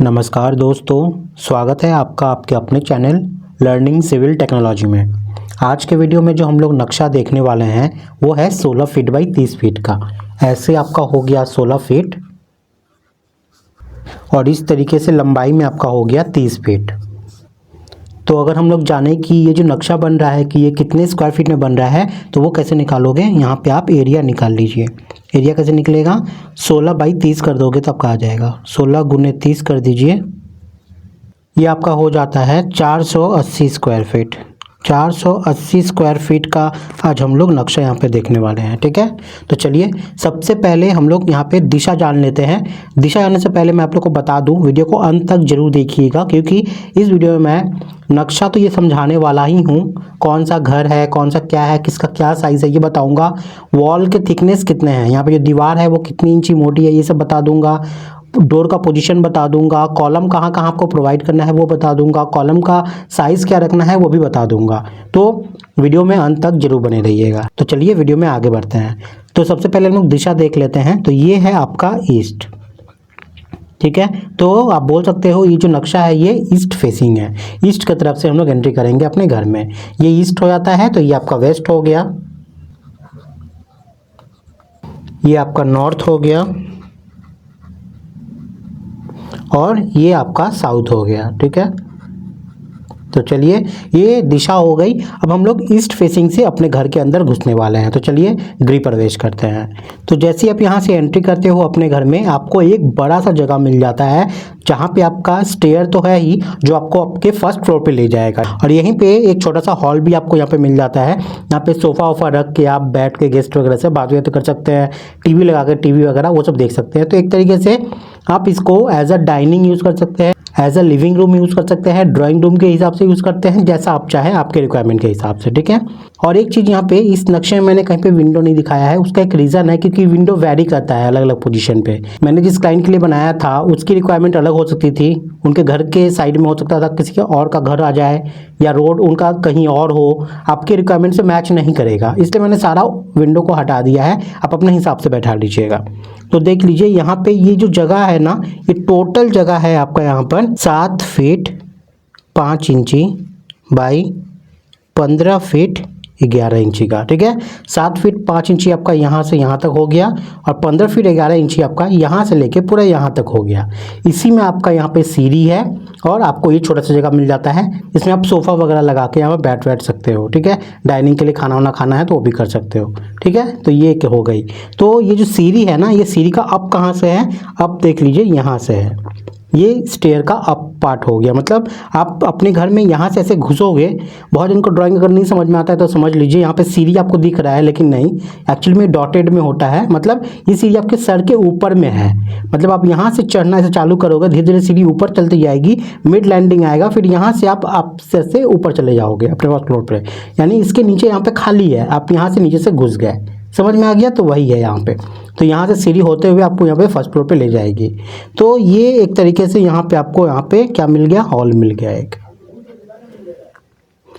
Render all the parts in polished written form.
नमस्कार दोस्तों, स्वागत है आपका आपके अपने चैनल लर्निंग सिविल टेक्नोलॉजी में। आज के वीडियो में जो हम लोग नक्शा देखने वाले हैं वो है 16 फीट बाई 30 फीट का। ऐसे आपका हो गया 16 फीट और इस तरीके से लंबाई में आपका हो गया 30 फीट। तो अगर हम लोग जाने कि ये जो नक्शा बन रहा है कि ये कितने स्क्वायर फीट में बन रहा है तो वो कैसे निकालोगे, यहाँ पे आप एरिया निकाल लीजिए। एरिया कैसे निकलेगा, 16 बाई 30 कर दोगे तो आपका आ जाएगा 16 गुने 30 कर दीजिए, ये आपका हो जाता है 480 स्क्वायर फीट। 480 स्क्वायर फीट का आज हम लोग नक्शा यहाँ पे देखने वाले हैं। ठीक है, तो चलिए सबसे पहले हम लोग यहाँ पे दिशा जान लेते हैं। दिशा जानने से पहले मैं आप लोग को बता दूँ, वीडियो को अंत तक जरूर देखिएगा क्योंकि इस वीडियो में मैं नक्शा तो ये समझाने वाला ही हूँ, कौन सा घर है, कौन सा क्या है, किसका क्या साइज़ है ये बताऊँगा, वॉल के थिकनेस कितने हैं, यहाँ पर जो दीवार है वो कितनी इंची मोटी है ये सब बता दूँगा, डोर का पोजीशन बता दूंगा, कॉलम कहाँ कहाँ आपको प्रोवाइड करना है वो बता दूंगा, कॉलम का साइज़ क्या रखना है वो भी बता दूंगा। तो वीडियो में अंत तक जरूर बने रहिएगा। तो चलिए वीडियो में आगे बढ़ते हैं। तो सबसे पहले हम लोग दिशा देख लेते हैं। तो ये है आपका ईस्ट। ठीक है, तो आप बोल सकते हो ये जो नक्शा है ये ईस्ट फेसिंग है। ईस्ट की तरफ से हम लोग एंट्री करेंगे अपने घर में। ये ईस्ट हो जाता है तो ये आपका वेस्ट हो गया, ये आपका नॉर्थ हो गया और ये आपका साउथ हो गया। ठीक है, तो चलिए ये दिशा हो गई। अब हम लोग ईस्ट फेसिंग से अपने घर के अंदर घुसने वाले हैं। तो चलिए गृह प्रवेश करते हैं। तो जैसे ही आप यहाँ से एंट्री करते हो अपने घर में, आपको एक बड़ा सा जगह मिल जाता है जहाँ पे आपका स्टेयर तो है ही जो आपको आपके फर्स्ट फ्लोर पे ले जाएगा, और यहीं पे एक छोटा सा हॉल भी आपको यहाँ पे मिल जाता है। यहाँ पे सोफ़ा वोफा रख के आप बैठ के गेस्ट वगैरह से बात तो कर सकते हैं, टीवी लगा के टीवी वगैरह वो सब देख सकते हैं। तो एक तरीके से आप इसको एज अ डाइनिंग यूज़ कर सकते हैं, as a living room use कर सकते हैं, ड्राइंग रूम के हिसाब से यूज़ करते हैं, जैसा आप चाहें आपके रिक्वायरमेंट के हिसाब से। ठीक है, और एक चीज़ यहाँ पे इस नक्शे में मैंने कहीं पे विंडो नहीं दिखाया है, उसका एक रीज़न है क्योंकि विंडो वैरी करता है अलग अलग पोजीशन पे। मैंने जिस क्लाइंट के लिए बनाया था उसकी रिक्वायरमेंट अलग हो सकती थी, उनके घर के साइड में हो सकता था किसी के और का घर आ जाए या रोड उनका कहीं और हो, आपके रिक्वायरमेंट से मैच नहीं करेगा, इसलिए मैंने सारा विंडो को हटा दिया है। आप अपने हिसाब से बैठा लीजिएगा। तो देख लीजिए यहाँ पे ये जो जगह है ना, ये टोटल जगह है आपका यहाँ पर 7 फीट 5 इंची बाई 15 फीट 11 इंची का। ठीक है, 7 फीट 5 इंची आपका यहाँ से यहाँ तक हो गया और 15 फीट 11 इंची आपका यहाँ से लेके पूरा यहाँ तक हो गया। इसी में आपका यहाँ पे सीढ़ी है और आपको ये छोटा सा जगह मिल जाता है, इसमें आप सोफ़ा वगैरह लगा के यहाँ पर बैठ सकते हो। ठीक है, डाइनिंग के लिए खाना वाना खाना है तो वो भी कर सकते हो। ठीक है, तो ये हो गई। तो ये जो सीढ़ी है ना, ये सीढ़ी का अप कहाँ से है, अब देख लीजिए यहाँ से है, ये स्टेयर का अप पार्ट हो गया। मतलब आप अपने घर में यहाँ से ऐसे घुसोगे, बहुत जिनको ड्राइंग अगर नहीं समझ में आता है तो समझ लीजिए यहाँ पे सीढ़ी आपको दिख रहा है लेकिन नहीं, एक्चुअली में डॉटेड में होता है। मतलब ये सीढ़ी आपके सर के ऊपर में है, मतलब आप यहाँ से चढ़ना ऐसे चालू करोगे, धीरे धीरे सीढ़ी ऊपर चलती जाएगी, मिड लैंडिंग आएगा, फिर यहाँ से आप से ऊपर चले जाओगे अपने फर्स्ट फ्लोर पर। यानी इसके नीचे यहाँ पे खाली है, आप यहाँ से नीचे से घुस गए, समझ में आ गया। तो वही है यहाँ पे, तो यहाँ से सीढ़ी होते हुए आपको यहाँ पे फर्स्ट फ्लोर पे ले जाएगी। तो ये एक तरीके से यहाँ पे आपको यहाँ पे क्या मिल गया, हॉल मिल गया एक।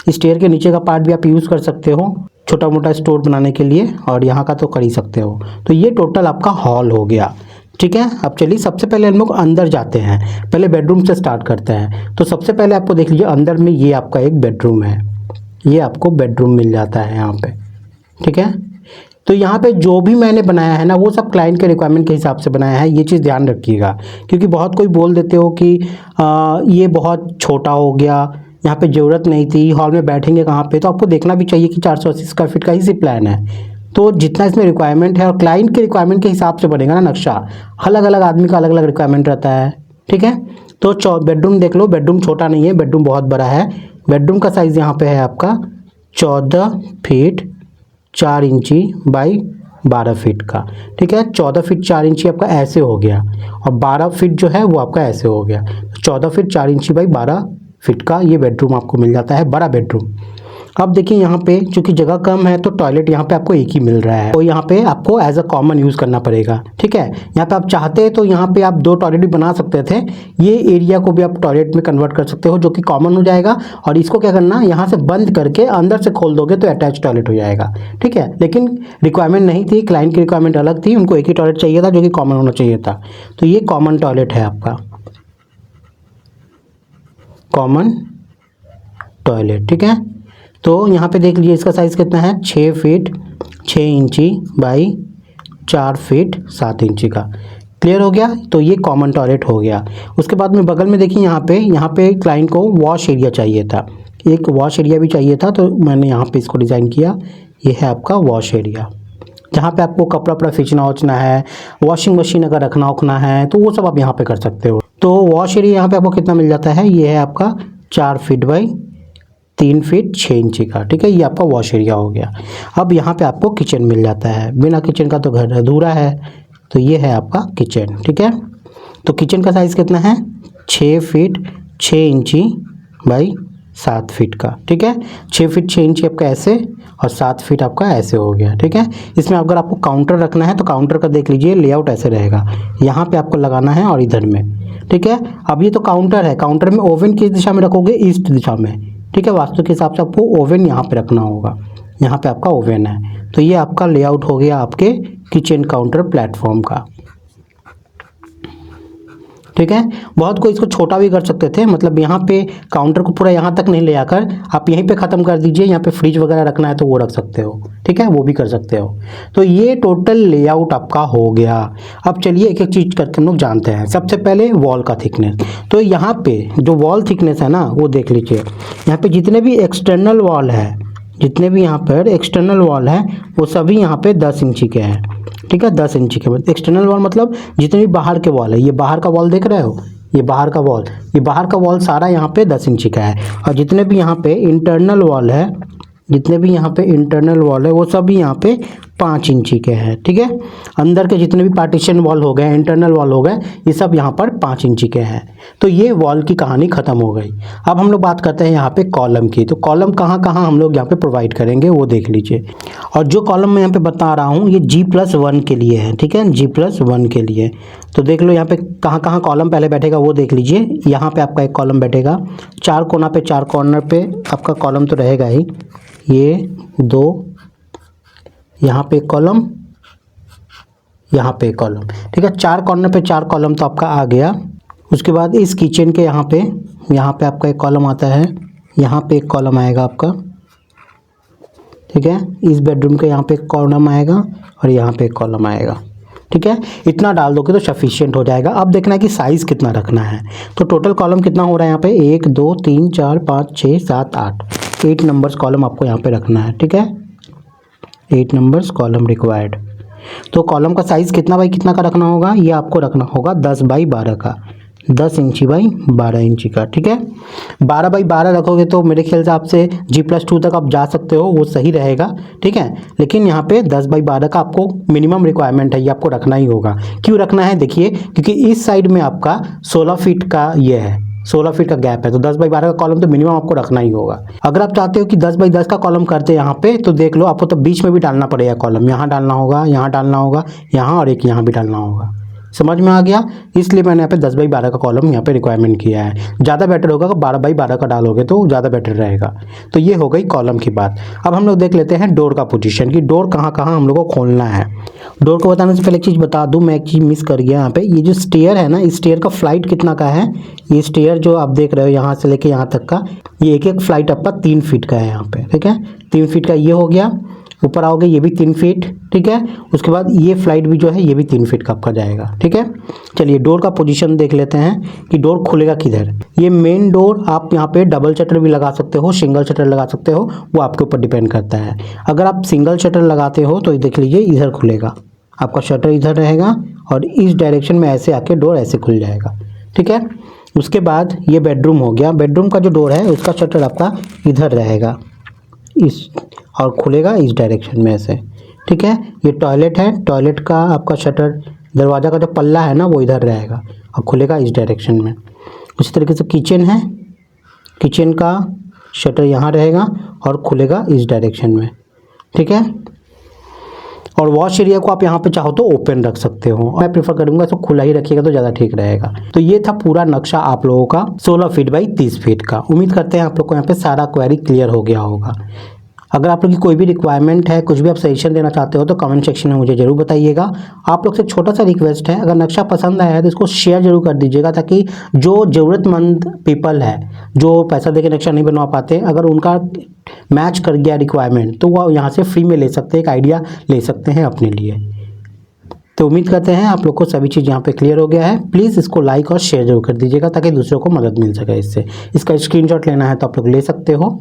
स्टेयर के नीचे का पार्ट भी आप यूज़ कर सकते हो छोटा मोटा स्टोर बनाने के लिए, और यहाँ का तो कर ही सकते हो। तो ये टोटल आपका हॉल हो गया। ठीक है, अब चलिए सबसे पहले हम लोग अंदर जाते हैं, पहले बेडरूम से स्टार्ट करते हैं। तो सबसे पहले आपको देख लीजिए अंदर में ये आपका एक बेडरूम है, ये आपको बेडरूम मिल जाता है यहाँ पे। ठीक है, तो यहाँ पे जो भी मैंने बनाया है ना वो सब क्लाइंट के रिक्वायरमेंट के हिसाब से बनाया है, ये चीज़ ध्यान रखिएगा क्योंकि बहुत कोई बोल देते हो कि ये बहुत छोटा हो गया, यहाँ पे ज़रूरत नहीं थी, हॉल में बैठेंगे कहाँ पे। तो आपको देखना भी चाहिए कि 480 स्क्वायर फीट का ही प्लान है, तो जितना इसमें रिक्वायरमेंट है और क्लाइंट के रिक्वायरमेंट के हिसाब से बनेगा ना नक्शा। अलग अलग आदमी का अलग अलग रिक्वायरमेंट रहता है। ठीक है, तो बेडरूम देख लो, बेडरूम छोटा नहीं है, बेडरूम बहुत बड़ा है। बेडरूम का साइज़ यहाँ पर है आपका 14 फीट 4 इंची बाई 12 फीट का। ठीक है, 14 फीट 4 इंची आपका ऐसे हो गया और 12 फीट जो है वो आपका ऐसे हो गया। 14 फीट 4 इंची बाई 12 फीट का ये बेडरूम आपको मिल जाता है, बड़ा बेडरूम। अब देखिए यहाँ पे चूंकि जगह कम है तो टॉयलेट यहाँ पे आपको एक ही मिल रहा है, तो यहाँ पे आपको एज अ कॉमन यूज़ करना पड़ेगा। ठीक है, यहाँ पे आप चाहते हैं तो यहाँ पे आप 2 टॉयलेट भी बना सकते थे, ये एरिया को भी आप टॉयलेट में कन्वर्ट कर सकते हो जो कि कॉमन हो जाएगा। और इसको क्या करना, यहाँ से बंद करके अंदर से खोल दोगे तो अटैच टॉयलेट हो जाएगा। ठीक है, लेकिन रिक्वायरमेंट नहीं थी, क्लाइंट की रिक्वायरमेंट अलग थी, उनको एक ही टॉयलेट चाहिए था जो कि कॉमन होना चाहिए था। तो ये कॉमन टॉयलेट है आपका। कॉमन टॉयलेट, ठीक है। तो यहाँ पे देख लीजिए इसका साइज़ कितना है, 6 फीट 6 इंची बाई 4 फीट 7 इंची का। क्लियर हो गया। तो ये कॉमन टॉयलेट हो गया। उसके बाद में बगल में देखिए यहाँ पे क्लाइंट को वॉश एरिया चाहिए था, एक वॉश एरिया भी चाहिए था, तो मैंने यहाँ पे इसको डिज़ाइन किया। ये है आपका वॉश एरिया, जहाँ पे आपको कपड़ा वपड़ा खींचना उचना है, वॉशिंग मशीन अगर रखना उखना है तो वो सब आप यहाँ पे कर सकते हो। तो वॉश एरिया यहाँ पे आपको कितना मिल जाता है, ये है आपका 4 फीट बाई 3 फीट 6 इंची का, ठीक है। ये आपका वॉश एरिया हो गया। अब यहाँ पे आपको किचन मिल जाता है, बिना किचन का तो घर अधूरा है। तो ये है आपका किचन, ठीक है। तो किचन का साइज़ कितना है, 6 फीट 6 इंची बाई 7 फीट का, ठीक है। 6 फीट 6 इंची आपका ऐसे और 7 फीट आपका ऐसे हो गया, ठीक है। इसमें अगर आपको काउंटर रखना है तो काउंटर का देख लीजिए लेआउट ऐसे रहेगा, यहाँ पे आपको लगाना है और इधर में, ठीक है। अब ये तो काउंटर है, काउंटर में ओवन किस दिशा में रखोगे, ईस्ट दिशा में, ठीक है। वास्तु के हिसाब से आपको ओवन यहाँ पे रखना होगा, यहाँ पे आपका ओवन है। तो ये आपका लेआउट हो गया आपके किचन काउंटर प्लेटफॉर्म का, ठीक है। बहुत कोई इसको छोटा भी कर सकते थे, मतलब यहाँ पे काउंटर को पूरा यहाँ तक नहीं ले आकर आप यहीं पे ख़त्म कर दीजिए। यहाँ पे फ्रिज वगैरह रखना है तो वो रख सकते हो, ठीक है, वो भी कर सकते हो। तो ये टोटल लेआउट आपका हो गया। अब चलिए एक एक चीज़ करके हम लोग जानते हैं। सबसे पहले वॉल का थिकनेस। तो यहाँ पे जो वॉल थिकनेस है ना वो देख लीजिए, यहाँ पे जितने भी एक्सटर्नल वॉल है, जितने भी यहाँ पर एक्सटर्नल वॉल है वो सभी यहाँ पे 10 इंची के हैं, ठीक है। 10 इंची के एक्सटर्नल वॉल मतलब जितने भी बाहर के वॉल है, ये बाहर का वॉल देख रहे हो, ये बाहर का वॉल, ये बाहर का वॉल सारा यहाँ पे 10 इंची का है। और जितने भी यहाँ पे इंटरनल वॉल है, जितने भी यहाँ पे इंटरनल वॉल है वो सभी यहाँ पे 5 इंची के हैं, ठीक है। अंदर के जितने भी पार्टीशन वॉल हो गए, इंटरनल वॉल हो गए, ये सब यहाँ पर 5 इंची के हैं। तो ये वॉल की कहानी ख़त्म हो गई। अब हम लोग बात करते हैं यहाँ पे कॉलम की। तो कॉलम कहाँ कहाँ हम लोग यहाँ पे प्रोवाइड करेंगे वो देख लीजिए। और जो कॉलम मैं यहाँ पे बता रहा हूँ ये G+1 के लिए है, ठीक है, G+1 के लिए। तो देख लो यहाँ पे कहाँ कहाँ कॉलम पहले बैठेगा वो देख लीजिए। यहाँ पे आपका एक कॉलम बैठेगा, 4 कोना पे 4 कॉर्नर पे आपका कॉलम तो रहेगा ही, ये 2, यहाँ पे एक कॉलम, यहाँ पे एक कॉलम, ठीक है। 4 कॉर्नर पे 4 कॉलम तो आपका आ गया। उसके बाद इस किचन के यहाँ पे आपका एक कॉलम आता है, यहाँ पे एक कॉलम आएगा आपका, ठीक है। इस बेडरूम के यहाँ पे एक कॉलम आएगा और यहाँ पे एक कॉलम आएगा, ठीक है। इतना डाल दोगे तो सफिशिएंट हो जाएगा। अब देखना है कि साइज़ कितना रखना है। तो टोटल कॉलम कितना हो रहा है यहाँ पे, 1 2 3 4 5 6 7 8 नंबर्स कॉलम आपको यहाँ पे रखना है, ठीक है। 8 नंबर्स कॉलम रिक्वायर्ड। तो कॉलम का साइज़ कितना बाई कितना का रखना होगा, ये आपको रखना होगा 10 बाई 12 का, 10 इंची बाई 12 इंची का, ठीक है। 12 बाई 12 रखोगे तो मेरे ख्याल से आपसे G+2 तक आप जा सकते हो, वो सही रहेगा, ठीक है। लेकिन यहाँ पे 10 बाई 12 का आपको मिनिमम रिक्वायरमेंट है, ये आपको रखना ही होगा। क्यों रखना है देखिए, क्योंकि इस साइड में आपका 16 फीट का ये है, 16 फीट का गैप है। तो 10 बाई 12 का कॉलम तो मिनिमम आपको रखना ही होगा। अगर आप चाहते हो कि 10 बाई 10 का कॉलम करते हैं यहाँ पे, तो देख लो आपको तो बीच में भी डालना पड़ेगा कॉलम, यहाँ डालना होगा, यहाँ डालना होगा, यहाँ और एक यहाँ भी डालना होगा। समझ में आ गया। इसलिए मैंने यहाँ पे 10 बाई 12 का कॉलम यहाँ पे रिक्वायरमेंट किया है। ज़्यादा बेटर होगा अगर 12 बाई 12 का डालोगे तो ज़्यादा बेटर रहेगा। तो ये हो गई कॉलम की बात। अब हम लोग देख लेते हैं डोर का पोजीशन, कि डोर कहाँ कहाँ हम लोग को खोलना है। डोर को बताने से पहले एक चीज़ बता दूँ, मैं एक चीज़ मिस कर गया यहाँ पे। ये जो स्टेयर है ना, इस स्टेयर का फ्लाइट कितना का है, ये स्टेयर जो आप देख रहे हो यहाँ से लेके यहाँ तक का, ये एक एक फ्लाइट आपका 3 फीट का है यहाँ पे, ठीक है। 3 फीट का ये हो गया, ऊपर आओगे ये भी 3 फीट, ठीक है। उसके बाद ये फ्लाइट भी जो है ये भी 3 फीट का आपका जाएगा, ठीक है। चलिए डोर का पोजीशन देख लेते हैं कि डोर खुलेगा किधर। ये मेन डोर आप यहाँ पे डबल शटर भी लगा सकते हो, सिंगल शटर लगा सकते हो, वो आपके ऊपर डिपेंड करता है। अगर आप सिंगल शटर लगाते हो तो देख लीजिए इधर खुलेगा, आपका शटर इधर रहेगा और इस डायरेक्शन में ऐसे आके डोर ऐसे खुल जाएगा, ठीक है। उसके बाद ये बेडरूम हो गया। बेडरूम का जो डोर है उसका शटर आपका इधर रहेगा, इस और खुलेगा इस डायरेक्शन में ऐसे, ठीक है। ये टॉयलेट है, टॉयलेट का आपका शटर, दरवाज़ा का जो पल्ला है ना वो इधर रहेगा और खुलेगा इस डायरेक्शन में। उसी तरीके से किचन है, किचन का शटर यहाँ रहेगा और खुलेगा इस डायरेक्शन में, ठीक है। और वॉश एरिया को आप यहाँ पे चाहो तो ओपन रख सकते हो, मैं प्रेफर करूँगा इसको खुला ही रखिएगा तो ज़्यादा ठीक रहेगा। तो ये था पूरा नक्शा आप लोगों का 16 फीट बाई 30 फीट का। उम्मीद करते हैं आप लोग को यहाँ पे सारा क्वेरी क्लियर हो गया होगा। अगर आप लोग की कोई भी रिक्वायरमेंट है, कुछ भी आप सजेशन देना चाहते हो तो कमेंट सेक्शन में मुझे ज़रूर बताइएगा। आप लोग से छोटा सा रिक्वेस्ट है, अगर नक्शा पसंद आया है तो इसको शेयर जरूर कर दीजिएगा, ताकि जो ज़रूरतमंद पीपल है, जो पैसा देके नक्शा नहीं बनवा पाते, अगर उनका मैच कर गया रिक्वायरमेंट तो वह यहाँ से फ्री में ले सकते हैं, एक आइडिया ले सकते हैं अपने लिए। तो उम्मीद करते हैं आप लोग को सभी चीज़ यहाँ पे क्लियर हो गया है। प्लीज़ इसको लाइक और शेयर जरूर कर दीजिएगा ताकि दूसरों को मदद मिल सके इससे। इसका स्क्रीनशॉट लेना है तो आप लोग ले सकते हो।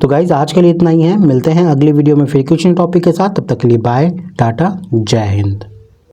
तो गाइज़ आज के लिए इतना ही है, मिलते हैं अगली वीडियो में फिर कुछ नए टॉपिक के साथ। तब तक के लिए बाय, टाटा, जय हिंद।